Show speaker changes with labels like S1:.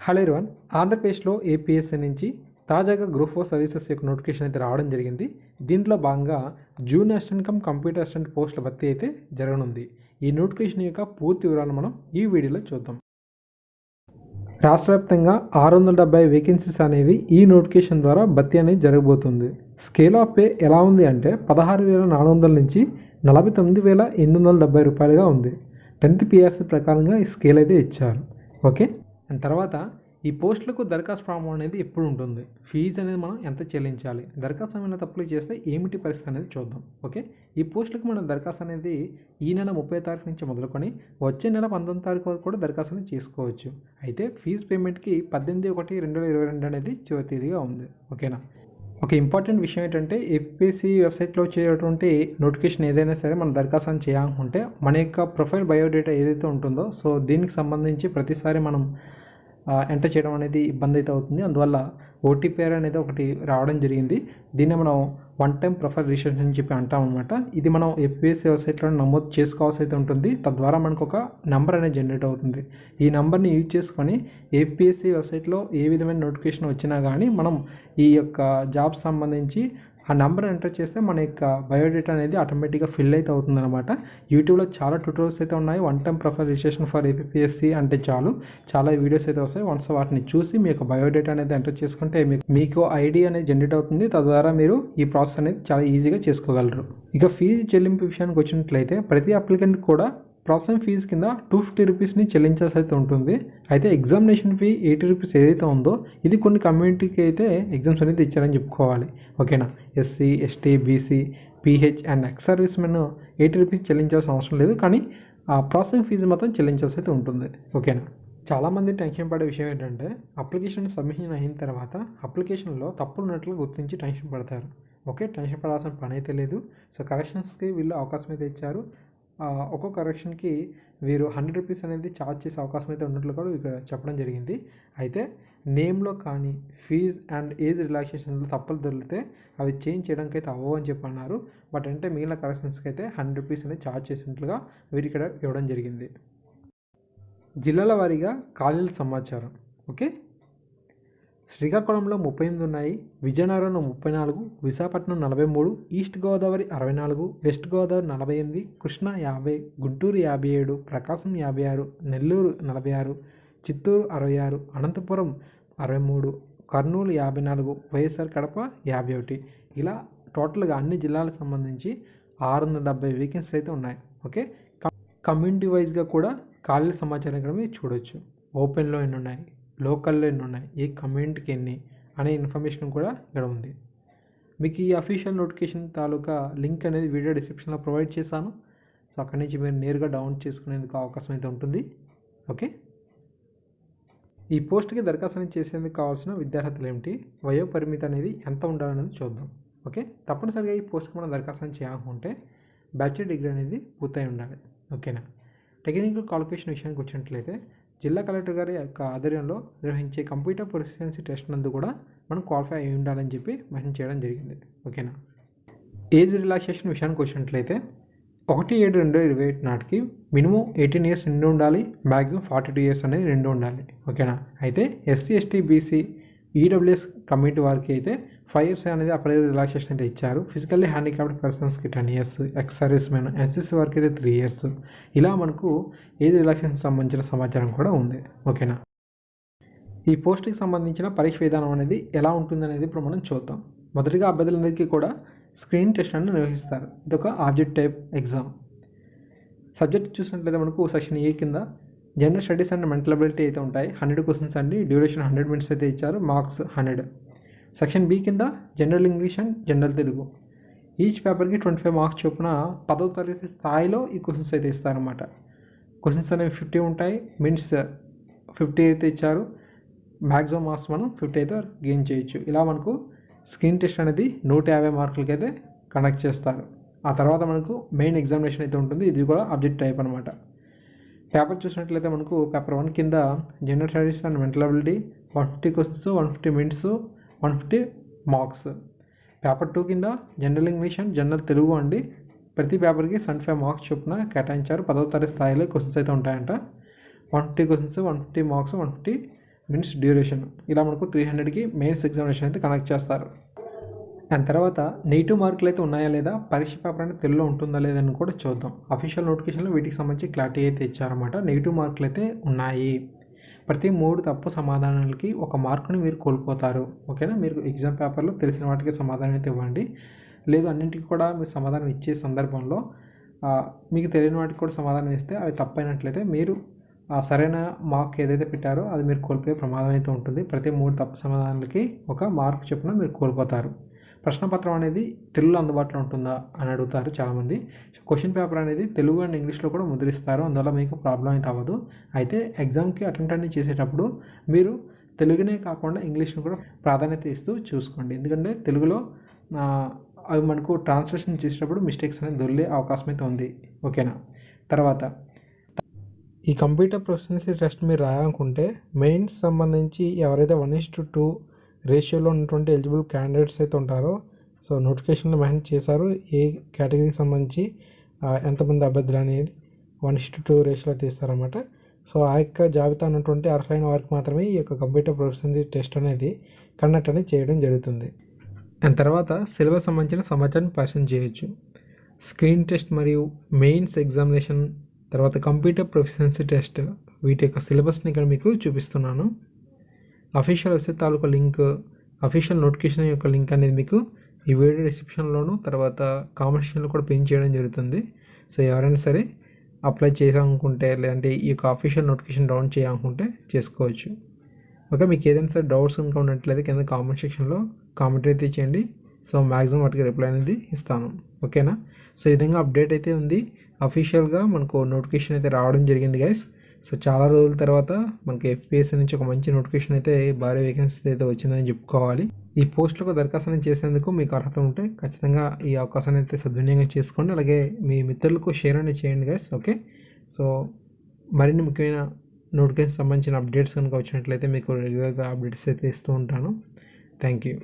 S1: Hello everyone, ఆంధ్రప్రదేశ్లో APSC నుంచి తాజాగా గ్రూప్ 4 సర్వీసెస్ యొక్క నోటిఫికేషన్ అయితే రావడం జరిగింది. దీంట్లో భాగంగా junior assistant cum computer assistant పోస్టుల భర్తీ అయితే జరగనుంది. ఈ నోటిఫికేషన్ యొక్క పూర్తి వివరాలు మనం ఈ వీడియోలో చూద్దాం. రాష్ట్ర వ్యాప్తంగా 670 వేకెన్సీస్ అనేవి ఈ నోటిఫికేషన్ ద్వారా భర్తీ అనేది జరగబోతుంది. స్కేల్ ఆఫ్ పే ఎలా ఉంది అంటే 16,400 నుంచి 49,870 రూపాయలుగా ఉంది. 10th PRC ప్రకారంగా ఈ స్కేల్ అయితే ఇచ్చారు. ఓకే, అండ్ తర్వాత ఈ పోస్టులకు దరఖాస్తు ఫామ్ అనేది ఎప్పుడు ఉంటుంది, ఫీజు అనేది మనం ఎంత చెల్లించాలి, దరఖాస్తు ఏమైనా తప్పులు చేస్తే ఏమిటి పరిస్థితి అనేది చూద్దాం. ఓకే, ఈ పోస్టులకు మనం దరఖాస్తు అనేది ఈ నెల 30 తారీఖు నుంచి మొదలుకొని వచ్చే నెల 19 తారీఖు వరకు కూడా దరఖాస్తు అనేది చేసుకోవచ్చు. అయితే ఫీజు పేమెంట్కి 18/1/2022 అనేది చివరి తేదీగా ఉంది. ఓకేనా. ఒక ఇంపార్టెంట్ విషయం ఏంటంటే ఏపీఎస్సీ వెబ్సైట్లో వచ్చేటువంటి నోటిఫికేషన్ ఏదైనా సరే మనం దరఖాస్తు చేయాలనుకుంటే మన యొక్క ప్రొఫైల్ బయోడేటా ఏదైతే ఉంటుందో సో దీనికి సంబంధించి ప్రతిసారి మనం ఎంటర్ చేయడం అనేది ఇబ్బంది అయితే అవుతుంది. అందువల్ల ఓటీపీఆర్ అనేది ఒకటి రావడం జరిగింది. దీన్ని మనం వన్ టైం ప్రొఫైల్ రిజిస్ట్రేషన్ అని చెప్పి అంటాం అనమాట. ఇది మనం ఏపీఎస్సీ వెబ్సైట్లో నమోదు చేసుకోవాల్సి అయితే ఉంటుంది. తద్వారా మనకు ఒక నెంబర్ అనేది జనరేట్ అవుతుంది. ఈ నెంబర్ని యూజ్ చేసుకొని ఏపీఎస్సీ వెబ్సైట్లో ఏ విధమైన నోటిఫికేషన్ వచ్చినా కానీ మనం ఈ యొక్క జాబ్ సంబంధించి ఆ నెంబర్ ఎంటర్ చేస్తే మన యొక్క బయోడేటా అనేది ఆటోమేటిక్గా ఫిల్ అయితే అవుతుందన్నమాట. యూట్యూబ్లో చాలా ట్యూటోరియల్స్ అయితే ఉన్నాయి. One time profile registration for APSC అంటే చాలా వీడియోస్ అయితే వస్తాయి. వన్స్ వాటిని చూసి మీ యొక్క బయోడేటా అనేది ఎంటర్ చేసుకుంటే మీకు ఐడి అనేది జనరేట్ అవుతుంది. తద్వారా మీరు ఈ ప్రాసెస్ అనేది చాలా ఈజీగా చేసుకోగలరు. ఇక ఫీజు చెల్లింపు విషయానికి వచ్చినట్లయితే ప్రతి అప్లికెంట్ కూడా ప్రాసెసింగ్ ఫీజు కింద 250 రూపీస్ని చెల్లించాల్సి అయితే ఉంటుంది. అయితే ఎగ్జామినేషన్ ఫీ 80 రూపీస్ ఏదైతే ఉందో ఇది కొన్ని కమ్యూనిటీకి అయితే ఎగ్జామ్స్ అనేది ఇచ్చారని చెప్పుకోవాలి. ఓకేనా. SC, ST, BC, pH and X service men 80 rupees చెల్లించాల్సిన అవసరం లేదు. కానీ ఆ ప్రాసెసింగ్ ఫీజు మాత్రం చెల్లించాల్సి అయితే ఉంటుంది. ఓకేనా. చాలామంది టెన్షన్ పడే విషయం ఏంటంటే అప్లికేషన్ సబ్మిషన్ అయిన తర్వాత అప్లికేషన్లో తప్పులు ఉన్నట్లు గుర్తించి టెన్షన్ పడతారు. ఓకే, టెన్షన్ పడాల్సిన పని అయితే లేదు. సో కరెక్షన్స్కి వీళ్ళు అవకాశం అయితే ఇచ్చారు. ఒక్కొక్క కరెక్షన్కి వీరు 100 రూపీస్ అనేది ఛార్జ్ చేసే అవకాశం అయితే ఉన్నట్లు కూడా ఇక్కడ చెప్పడం జరిగింది. అయితే నేమ్లో కానీ ఫీజ్ అండ్ ఏజ్ రిలాక్సేషన్లో తప్పులు దొరికితే అవి చేంజ్ చేయడానికి అయితే అవ్వవు అని చెప్పి అన్నారు. బట్ అంటే మిగిలిన కరెక్షన్స్కి అయితే 100 రూపీస్ అనేది ఛార్జ్ చేసినట్లుగా వీరు ఇక్కడ ఇవ్వడం జరిగింది. జిల్లాల వారీగా ఖాళీల సమాచారం. ఓకే, శ్రీకాకుళంలో 38 ఉన్నాయి, విజయనగరంలో 34, విశాఖపట్నం 43, ఈస్ట్ గోదావరి 64, వెస్ట్ గోదావరి 48, కృష్ణా 50, గుంటూరు 57, ప్రకాశం 56, నెల్లూరు 46, చిత్తూరు 66, అనంతపురం 63, కర్నూలు 54, వైఎస్ఆర్ కడప 51. ఇలా టోటల్గా అన్ని జిల్లాలకు సంబంధించి 670 వేకెన్సీ అయితే ఉన్నాయి. ఓకే, కమ్యూనిటీ వైజ్గా కూడా ఖాళీల సమాచారం ఇక్కడ మీరు చూడొచ్చు. ఓపెన్లో ఎన్ని ఉన్నాయి, లోకల్లో ఎన్ని ఉన్నాయి, ఏ కమ్యూనిటీకి ఎన్ని అనే ఇన్ఫర్మేషన్ కూడా ఇక్కడ ఉంది. మీకు ఈ అఫీషియల్ నోటిఫికేషన్ తాలూకా లింక్ అనేది వీడియో డిస్క్రిప్షన్లో ప్రొవైడ్ చేశాను. సో అక్కడి నుంచి మీరు నేరుగా డౌన్లోడ్ చేసుకునేందుకు అవకాశం అయితే ఉంటుంది. ఓకే, ఈ పోస్ట్కి దరఖాస్తు చేసేందుకు కావాల్సిన విద్యార్హతలు ఏమిటి, వయో పరిమితి అనేది ఎంత ఉండాలనేది చూద్దాం. ఓకే, తప్పనిసరిగా ఈ పోస్ట్కి మనం దరఖాస్తు చేయాలనుకుంటే బ్యాచిలర్ డిగ్రీ అనేది పూర్తయి ఉండాలి. ఓకేనా. టెక్నికల్ క్వాలిఫికేషన్ విషయానికి వచ్చినట్లయితే జిల్లా కలెక్టర్ గారి యొక్క ఆధ్వర్యంలో నిర్వహించే కంప్యూటర్ ప్రొఫిషియన్సీ టెస్ట్ నందు కూడా మనం క్వాలిఫై అయి ఉండాలని చెప్పి మెన్షన్ చేయడం జరిగింది. ఓకేనా. ఏజ్ రిలాక్సేషన్ విషయానికి వచ్చినట్లయితే 1/7/2021 నాటికి మినిమం 18 ఇయర్స్ నిండి ఉండాలి, మ్యాక్సిమం 42 ఇయర్స్ అనేది నిండి ఉండాలి. ఓకేనా. అయితే SC, ST, BC, EWS community వారికి అయితే 5 ఇయర్స్ అనేది అప్పుడే రిలాక్సేషన్ అయితే ఇచ్చారు. ఫిజికల్లీ హ్యాండిక్యాప్డ్ పర్సన్స్కి 10 years, ex service men, NCC వారికి అయితే 3 ఇయర్స్. ఇలా మనకు ఏజ్ రిలాక్సేషన్ సంబంధించిన సమాచారం కూడా ఉంది. ఓకేనా. ఈ పోస్ట్కి సంబంధించిన పరీక్ష విధానం అనేది ఎలా ఉంటుంది అనేది ఇప్పుడు మనం చూద్దాం. మొదటిగా అభ్యర్థులందరికీ కూడా స్క్రీన్ టెస్ట్ అని నిర్వహిస్తారు. ఇదొక ఆబ్జెక్ట్ టైప్ ఎగ్జామ్. సబ్జెక్ట్ చూసినట్లయితే మనకు సెక్షన్ ఏ కింద general studies and mental ability అయితే ఉంటాయి. 100 క్వశ్చన్స్ అండి, డ్యూరేషన్ 100 మినిట్స్ అయితే ఇచ్చారు, మార్క్స్ 100. సెక్షన్ బి కింద general English and general Telugu. Each పేపర్కి 25 మార్క్స్ చొప్పున 10వ తరగతి స్థాయిలో ఈ క్వశ్చన్స్ అయితే ఇస్తారన్నమాట. క్వశ్చన్స్ అనేవి 50 ఉంటాయి, మినిట్స్ 50 అయితే ఇచ్చారు, మ్యాక్సిమం మార్క్స్ మనం 50 అయితే గెయిన్ చేయొచ్చు. ఇలా మనకు స్క్రీన్ టెస్ట్ అనేది 150 మార్కులకి అయితే కండక్ట్ చేస్తారు. ఆ తర్వాత మనకు మెయిన్ ఎగ్జామినేషన్ అయితే ఉంటుంది. ఇది కూడా ఆబ్జెక్ట్ టైప్ అనమాట. పేపర్ చూసినట్లయితే మనకు పేపర్ 1 కింద general studies and mental ability 150 questions, 150 minutes, 150 marks. Paper 2 కింద general English and general Telugu అండి. ప్రతి పేపర్కి 75 మార్క్స్ చొప్పున కేటాయించారు. 10వ తరగతి స్థాయిలో క్వశ్చన్స్ అయితే ఉంటాయంట. 150 క్వశ్చన్స్, 150 మార్క్స్, 150 మినిట్స్ డ్యూరేషన్, ఇలా మనకు 300కి మెయిన్స్ ఎగ్జామినేషన్ అయితే కండక్ట్ చేస్తారు. అండ్ తర్వాత నెగిటివ్ మార్కులు అయితే ఉన్నాయా లేదా, పరీక్ష పేపర్ అనేది తెలుగులో ఉంటుందా లేదని కూడా చూద్దాం. అఫీషియల్ నోటిఫికేషన్లో వీటికి సంబంధించి క్లారిటీ అయితే ఇచ్చారన్నమాట. నెగిటివ్ మార్కులు అయితే ఉన్నాయి. ప్రతి 3 తప్పు సమాధానాలకి 1 మార్కుని మీరు కోల్పోతారు. ఓకేనా, మీరు ఎగ్జామ్ పేపర్లో తెలిసిన వాటికి సమాధానం అయితే ఇవ్వండి. లేదు అన్నింటికి కూడా మీరు సమాధానం ఇచ్చే సందర్భంలో మీకు తెలియని వాటికి కూడా సమాధానం ఇస్తే అవి తప్పైనట్లయితే మీరు సరైన మార్క్ ఏదైతే పెట్టారో అది మీరు కోల్పోయే ప్రమాదం అయితే ఉంటుంది. ప్రతి 3 తప్పు సమాధానాలకి 1 మార్కు చొప్పున మీరు కోల్పోతారు. ప్రశ్నపత్రం అనేది తెలుగులో అందుబాటులో ఉంటుందా అని అడుగుతారు చాలామంది. క్వశ్చన్ పేపర్ అనేది తెలుగు అండ్ ఇంగ్లీష్లో కూడా ముద్రిస్తారు, అందువల్ల మీకు ప్రాబ్లం అయితే అవ్వదు. అయితే ఎగ్జామ్కి అటెంప్ట్ అనేది చేసేటప్పుడు మీరు తెలుగునే కాకుండా ఇంగ్లీష్ని కూడా ప్రాధాన్యత ఇస్తూ చూసుకోండి. ఎందుకంటే తెలుగులో అవి మనకు ట్రాన్స్లేషన్ చేసేటప్పుడు మిస్టేక్స్ అనేది దొరికే అవకాశం అయితే ఉంది. ఓకేనా, తర్వాత ఈ కంప్యూటర్ ప్రొఫిషియన్సీ టెస్ట్ మీరు రాయాలనుకుంటే మెయిన్స్ సంబంధించి ఎవరైతే 1:2 రేషియోలో ఉన్నటువంటి ఎలిజిబుల్ క్యాండిడేట్స్ అయితే ఉంటారో, సో నోటిఫికేషన్లో మెన్షన్ చేశారు ఏ కేటగిరీకి సంబంధించి ఎంతమంది అభ్యర్థులు అనేది 1:2 రేషియోలో తీస్తారన్నమాట. సో ఆ యొక్క జాబితా ఉన్నటువంటి అర్హులైన వారికి మాత్రమే ఈ యొక్క కంప్యూటర్ ప్రొఫిషియన్సీ టెస్ట్ అనేది కండక్ట్ అనేది చేయడం జరుగుతుంది. అండ్ తర్వాత సిలబస్ సంబంధించిన సమాచారం పరిశీలన చేయొచ్చు. స్క్రీన్ టెస్ట్ మరియు మెయిన్స్ ఎగ్జామినేషన్, తర్వాత కంప్యూటర్ ప్రొఫిషియన్సీ టెస్ట్, వీటి యొక్క సిలబస్ని ఇక్కడ మీకు చూపిస్తున్నాను. అఫీషియల్ వెబ్సైట్ తాలూకా లింక్, అఫీషియల్ నోటిఫికేషన్ యొక్క లింక్ అనేది మీకు ఈ వీడియో డిస్క్రిప్షన్లోను తర్వాత కామెంట్ సెక్షన్లో కూడా పిన్ చేయడం జరుగుతుంది. సో ఎవరైనా సరే అప్లై చేయాలనుకుంటే లేదంటే ఈ యొక్క అఫీషియల్ నోటిఫికేషన్ డౌన్లోడ్ చేయాలనుకుంటే చేసుకోవచ్చు. ఓకే, మీకు ఏదైనా సరే డౌట్స్ కనుక ఉన్నట్లయితే కింద కామెంట్ సెక్షన్లో కామెంట్ అయితే చేయండి. సో మ్యాక్సిమం వాటికి రిప్లై అనేది ఇస్తాను. ఓకేనా, సో ఈ విధంగా అప్డేట్ అయితే ఉంది. అఫీషియల్గా మనకు నోటిఫికేషన్ అయితే రావడం జరిగింది గైస్. సో చాలా రోజుల తర్వాత మనకి ఎఫ్పిఎస్సి నుంచి ఒక మంచి నోటిఫికేషన్ అయితే భారీ వేకెన్సీ అయితే వచ్చిందని చెప్పుకోవాలి. ఈ పోస్టులకు దరఖాస్తు చేసేందుకు మీకు అర్హత ఉంటే ఖచ్చితంగా ఈ అవకాశాన్ని అయితే సద్వినియోగం చేసుకోండి. అలాగే మీ మిత్రులకు షేర్ అనేది చేయండి గైస్. ఓకే, సో మరిన్ని ముఖ్యమైన నోటిఫికేషన్ సంబంధించిన అప్డేట్స్ కనుక వచ్చినట్లయితే మీకు రెగ్యులర్గా అప్డేట్స్ అయితే ఇస్తూ ఉంటాను. Thank you.